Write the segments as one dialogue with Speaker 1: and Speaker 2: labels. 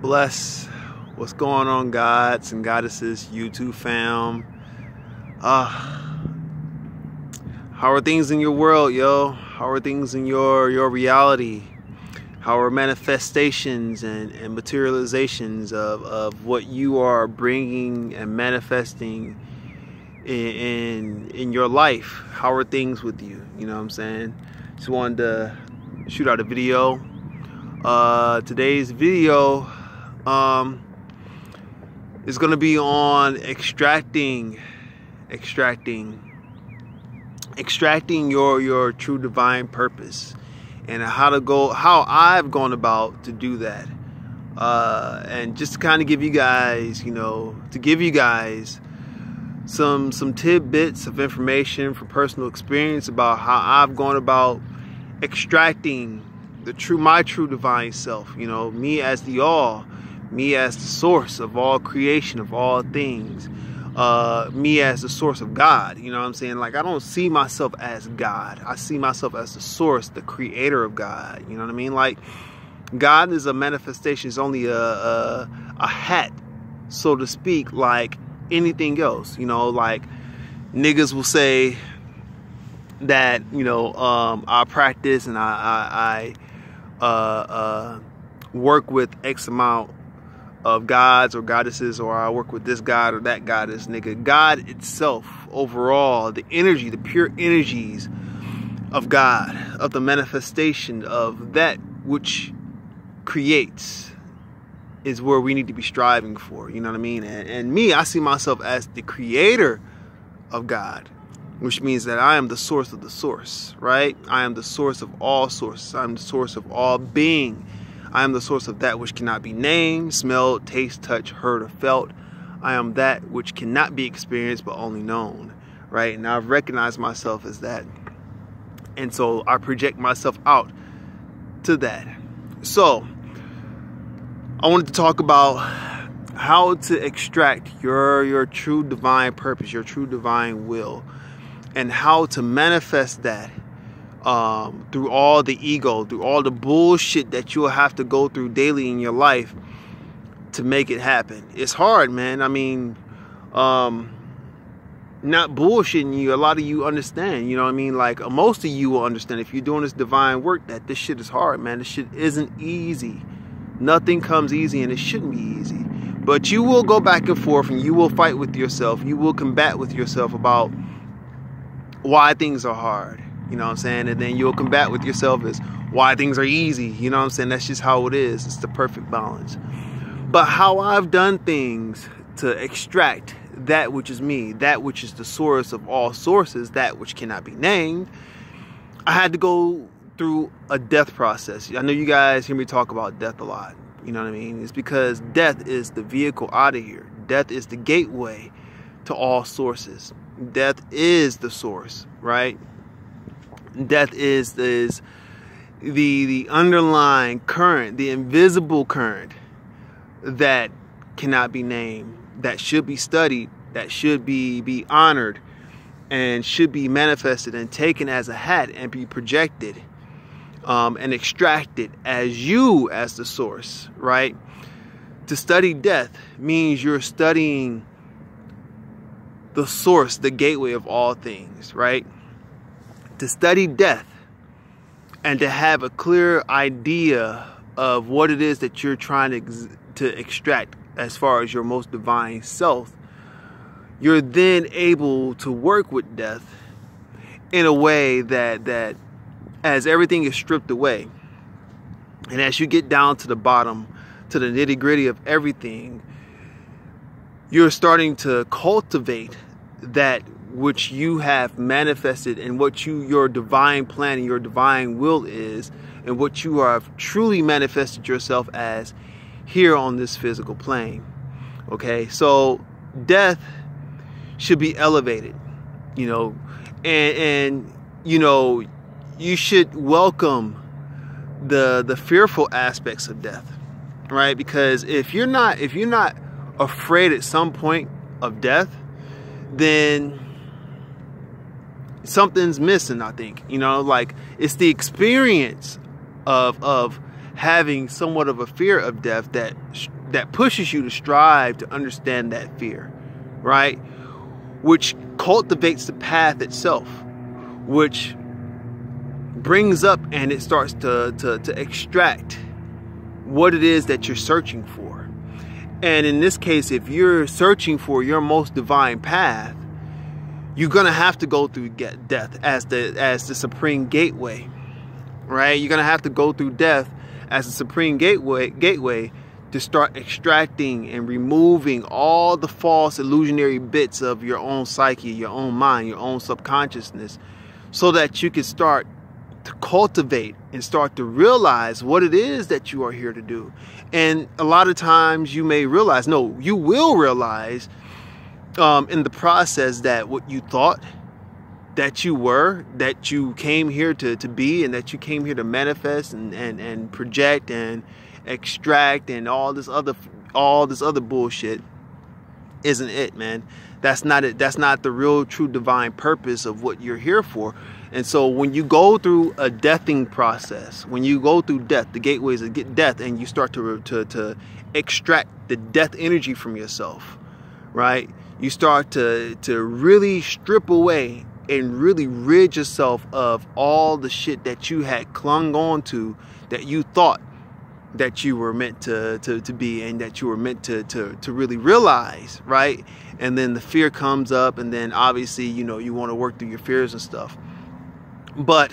Speaker 1: bless. What's going on, gods and goddesses, YouTube fam? How are things in your world, yo? How are things in your reality? How are manifestations and materializations of what you are bringing and manifesting in your life? How are things with you? You know what I'm saying? Just wanted to shoot out a video. Today's video is going to be on extracting your true divine purpose, and how I've gone about to do that, and just to kind of give you guys, some tidbits of information from personal experience about how I've gone about extracting my true divine self. Me as the all, me as the source of all creation, of all things, me as the source of God. You know what I'm saying? Like, I don't see myself as God. I see myself as the source, the creator of God. You know what I mean? Like, God is a manifestation. It's only a hat, so to speak, like anything else. Like niggas will say that, I practice and I work with X amount of gods or goddesses, or I work with this god or that goddess. Nigga, God itself, overall, the energy, the pure energies of God, of the manifestation of that which creates, is where we need to be striving for. You know what I mean? And me, I see myself as the creator of God, which means that I am the source of the source, right? I am the source of all sources. I am the source of all being. I am the source of that which cannot be named, smelled, tasted, touched, heard, or felt. I am that which cannot be experienced but only known, right? And I've recognized myself as that. And so I project myself out to that. So I wanted to talk about how to extract your true divine purpose, your true divine will, and how to manifest that through all the ego, through all the bullshit that you'll have to go through daily in your life to make it happen. It's hard, man. I mean, not bullshitting you. A lot of you understand, you know what I mean? Like, most of you will understand if you're doing this divine work that this shit is hard, man. This shit isn't easy. Nothing comes easy, and it shouldn't be easy. But you will go back and forth, and you will fight with yourself. You will combat with yourself about why things are hard. You know what I'm saying? And then you'll combat with yourself as why things are easy. You know what I'm saying? That's just how it is. It's the perfect balance. But how I've done things to extract that which is me, that which is the source of all sources, that which cannot be named, I had to go through a death process. I know you guys hear me talk about death a lot. You know what I mean? It's because death is the vehicle out of here. Death is the gateway to all sources. Death is the source, right? Death is the underlying current, the invisible current that cannot be named, that should be studied, that should be honored, and should be manifested and taken as a hat and be projected and extracted as you as the source, right? To study death means you're studying the source, the gateway of all things, right? To study death and to have a clear idea of what it is that you're trying to extract as far as your most divine self, you're then able to work with death in a way that as everything is stripped away, and as you get down to the bottom, to the nitty-gritty of everything, you're starting to cultivate that which you have manifested, and what your divine plan and your divine will is, and what you have truly manifested yourself as here on this physical plane. Okay, so death should be elevated, and you should welcome the fearful aspects of death, right? Because if you're not afraid at some point of death, then something's missing, I think. Like, it's the experience of having somewhat of a fear of death that that pushes you to strive to understand that fear, right? Which cultivates the path itself, which brings up and it starts to extract what it is that you're searching for. And in this case, if you're searching for your most divine path, you're gonna have to go through death as the supreme gateway, right? You're gonna have to go through death as the supreme gateway to start extracting and removing all the false illusionary bits of your own psyche, your own mind, your own subconsciousness, so that you can start to cultivate and start to realize what it is that you are here to do. And a lot of times you may realize, no, you will realize in the process that what you thought that you were, that you came here to be, and that you came here to manifest and project and extract and all this other bullshit isn't it, man. That's not it. That's not the real true divine purpose of what you're here for. And so when you go through a deathing process, when you go through death, the gateways of death, and you start to extract the death energy from yourself, right? You start to really strip away and really rid yourself of all the shit that you had clung on to, that you thought that you were meant to be, and that you were meant to really realize, right? And then the fear comes up, and then obviously, you know, you want to work through your fears and stuff. But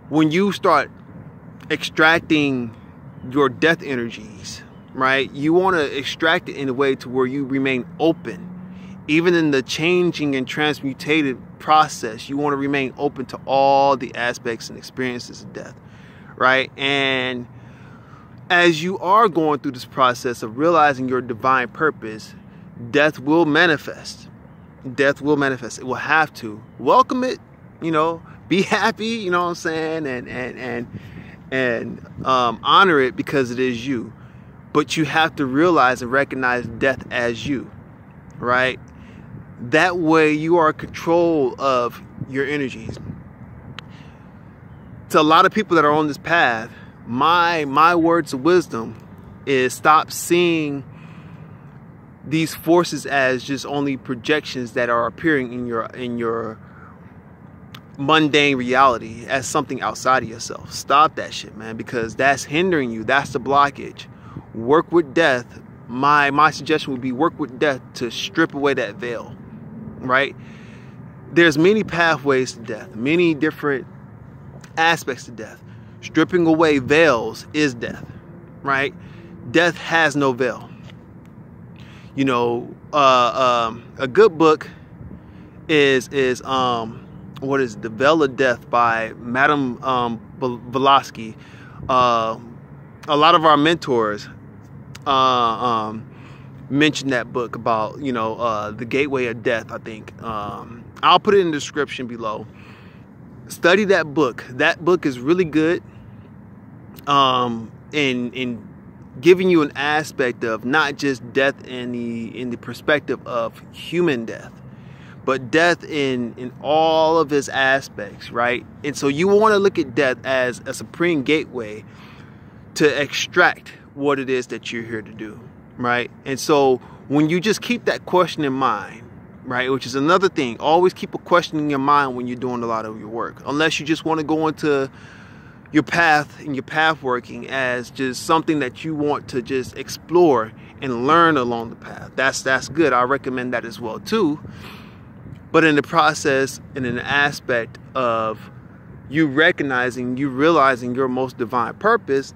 Speaker 1: when you start extracting your death energies, right, you want to extract it in a way to where you remain open. Even in the changing and transmutated process, you want to remain open to all the aspects and experiences of death, right? And as you are going through this process of realizing your divine purpose, death will manifest. Death will manifest. It will have to. Welcome it, you know, be happy, you know what I'm saying, and honor it because it is you. But you have to realize and recognize death as you, right? That way you are in control of your energies. To a lot of people that are on this path, my words of wisdom is stop seeing these forces as just only projections that are appearing in your mundane reality, as something outside of yourself. Stop that shit, man, because that's hindering you. That's the blockage. Work with death. My suggestion would be work with death to strip away that veil, right? There's many pathways to death, many different aspects to death. Stripping away veils is death, right? Death has no veil. You know, a good book is what is The Veil of Death by Madame Blavatsky. A lot of our mentors mentioned that book about, you know, the gateway of death, I think. I'll put it in the description below. Study that book. That book is really good in giving you an aspect of not just death in the perspective of human death, but death in all of its aspects, right? And so you want to look at death as a supreme gateway to extract what it is that you're here to do, right? And so when you just keep that question in mind, right, which is another thing, always keep a question in your mind when you're doing a lot of your work, unless you just want to go into your path and your path working as just something that you want to just explore and learn along the path. That's good. I recommend that as well too. But in the process and in the aspect of you recognizing, you realizing your most divine purpose,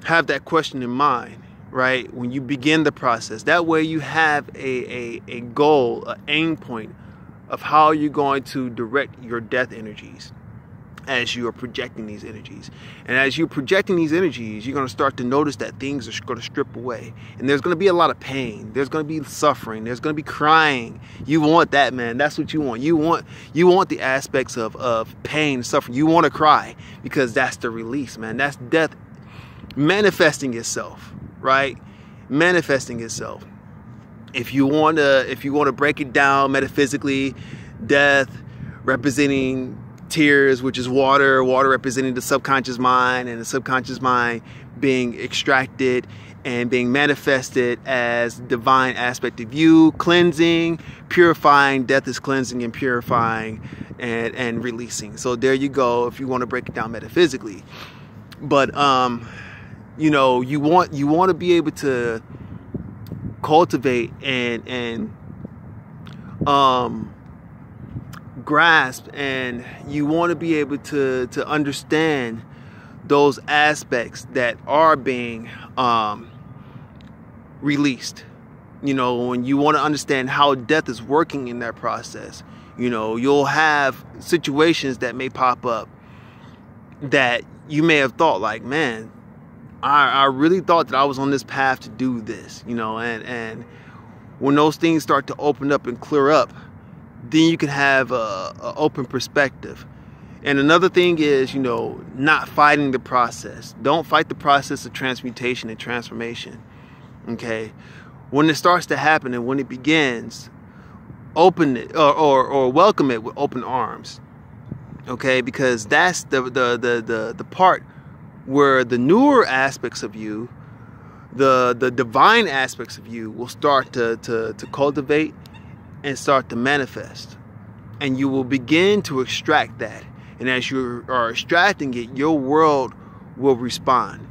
Speaker 1: have that question in mind, right? When you begin the process, that way you have a goal, an aim point of how you're going to direct your death energies as you are projecting these energies. And as you're projecting these energies, you're going to start to notice that things are going to strip away. And there's going to be a lot of pain. There's going to be suffering. There's going to be crying. You want that, man. That's what you want. You want the aspects of pain, suffering. You want to cry because that's the release, man. That's death manifesting itself, right? Manifesting itself. If you want to break it down metaphysically, death representing tears, which is water representing the subconscious mind, and the subconscious mind being extracted and being manifested as divine aspect of you, cleansing, purifying. Death is cleansing and purifying and releasing. So there you go, if you want to break it down metaphysically. But you know, you want to be able to cultivate and grasp, and you want to be able to understand those aspects that are being released. You know, when you want to understand how death is working in that process, you know, you'll have situations that may pop up that you may have thought like, man, I really thought that I was on this path to do this, you know, and when those things start to open up and clear up, then you can have a open perspective. And another thing is, you know, not fighting the process. Don't fight the process of transmutation and transformation. Okay, when it starts to happen and when it begins, open it or welcome it with open arms. Okay, because that's the part where the newer aspects of you, the divine aspects of you, will start to cultivate and start to manifest, and you will begin to extract that. And as you are extracting it, your world will respond.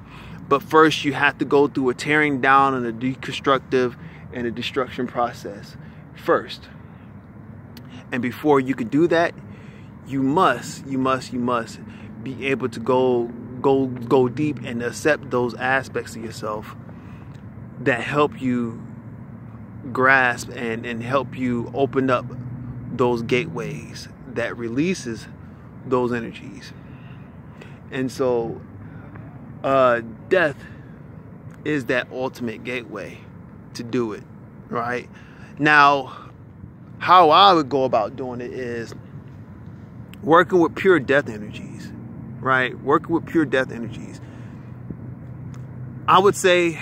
Speaker 1: But first, you have to go through a tearing down and a deconstructive and a destruction process first. And before you can do that, you must be able to go deep and accept those aspects of yourself that help you grasp and help you open up those gateways that releases those energies. And so death is that ultimate gateway to do it, right? Now, how I would go about doing it is working with pure death energies, right? Working with pure death energies. I would say,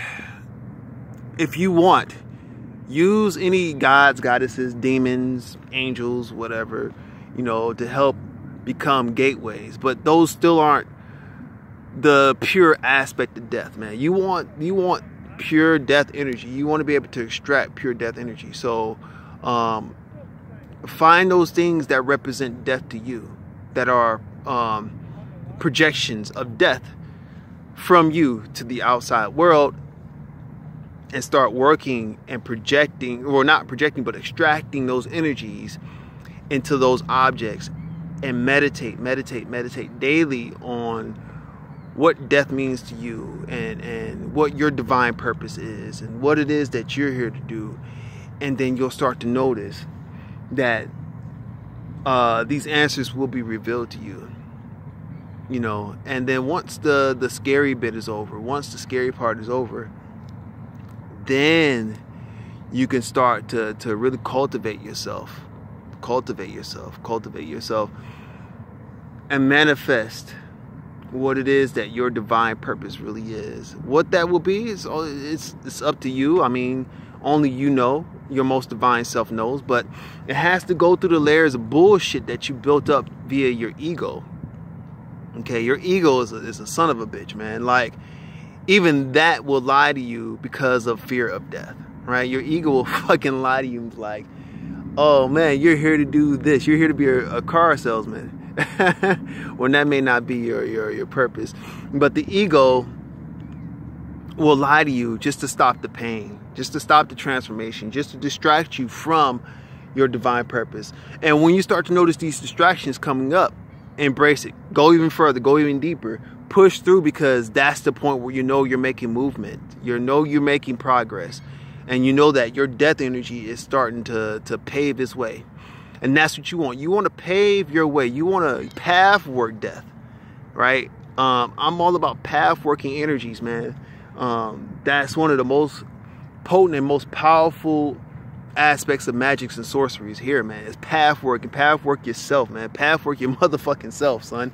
Speaker 1: if you want, use any gods, goddesses, demons, angels, whatever, you know, to help become gateways. But those still aren't the pure aspect of death, man. You want pure death energy. You want to be able to extract pure death energy. So find those things that represent death to you, that are projections of death from you to the outside world, and start working and projecting, or not projecting, but extracting those energies into those objects, and meditate daily on what death means to you, and what your divine purpose is, and what it is that you're here to do. And then you'll start to notice that these answers will be revealed to you, you know. And then once the scary bit is over, once the scary part is over, then you can start to really cultivate yourself, and manifest what it is that your divine purpose really is. What that will be is, it's up to you. I mean, only you know, your most divine self knows, but it has to go through the layers of bullshit that you built up via your ego. Okay, your ego is a son of a bitch, man. Like, even that will lie to you because of fear of death, right? Your ego will fucking lie to you like, oh man, you're here to do this. You're here to be a car salesman. When that may not be your purpose. But the ego will lie to you just to stop the pain, just to stop the transformation, just to distract you from your divine purpose. And when you start to notice these distractions coming up, embrace it. Go even further, go even deeper. Push through, because that's the point where you know you're making movement. You know you're making progress. And you know that your death energy is starting to pave its way. And that's what you want. You want to pave your way. You want to path work death, right? I'm all about path working energies, man. That's one of the most potent and most powerful aspects of magics and sorceries here, man. It's path work, and path work yourself, man. Path work your motherfucking self, son.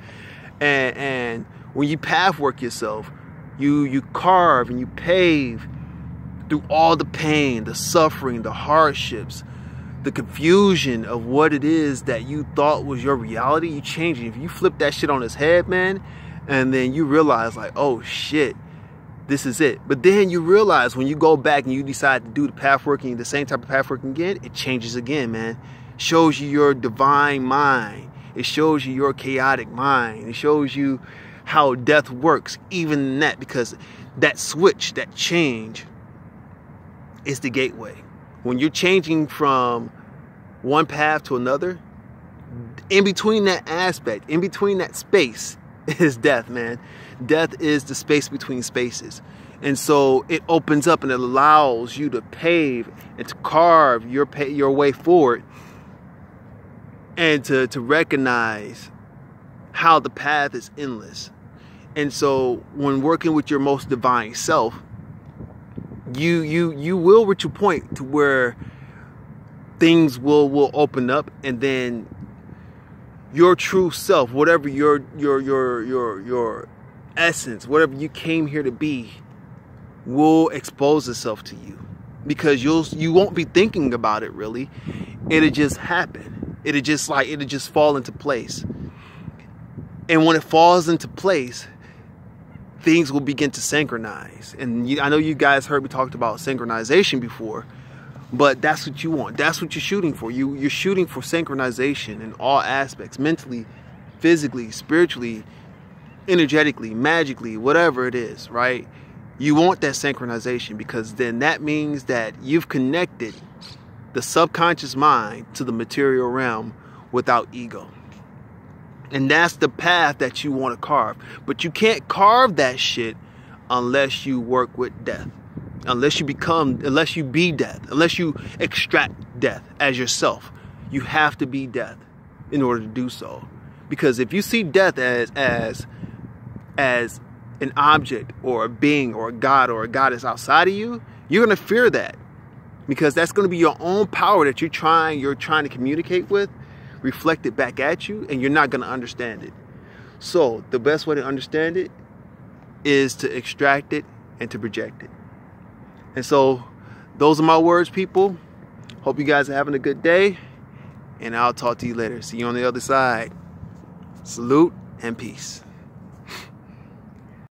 Speaker 1: And when you path work yourself, you carve and you pave through all the pain, the suffering, the hardships, the confusion of what it is that you thought was your reality. You change it. If you flip that shit on its head, man, and then you realize like, oh shit, This is it. But then you realize when you go back and you decide to do the path working, the same type of path working again, it changes again, man. Shows you your divine mind. It shows you your chaotic mind. It shows you how death works, even in that, because that switch, that change is the gateway. When you're changing from one path to another, in between that aspect, in between that space is death, man. Death is the space between spaces. And so it opens up and it allows you to pave and to carve your way forward, and to recognize how the path is endless. And so when working with your most divine self, you will reach a point to where things will open up, and then your true self, whatever your essence, whatever you came here to be, will expose itself to you, because you won't be thinking about it really. It'll just happen. It'll just fall into place. And when it falls into place, things will begin to synchronize. And I know you guys heard me talk about synchronization before, but that's what you want. That's what you're shooting for. You're shooting for synchronization in all aspects, mentally, physically, spiritually, energetically, magically, whatever it is, right? You want that synchronization, because then that means that you've connected the subconscious mind to the material realm without ego. And that's the path that you want to carve. But you can't carve that shit unless you work with death. Unless you be death. Unless you extract death as yourself. You have to be death in order to do so. Because if you see death as an object or a being or a god or a goddess outside of you, you're going to fear that. Because that's going to be your own power that you're trying to communicate with, reflected back at you, and you're not going to understand it. So the best way to understand it is to extract it and to project it. And so those are my words, people. Hope you guys are having a good day, and I'll talk to you later. See you on the other side. Salute and peace.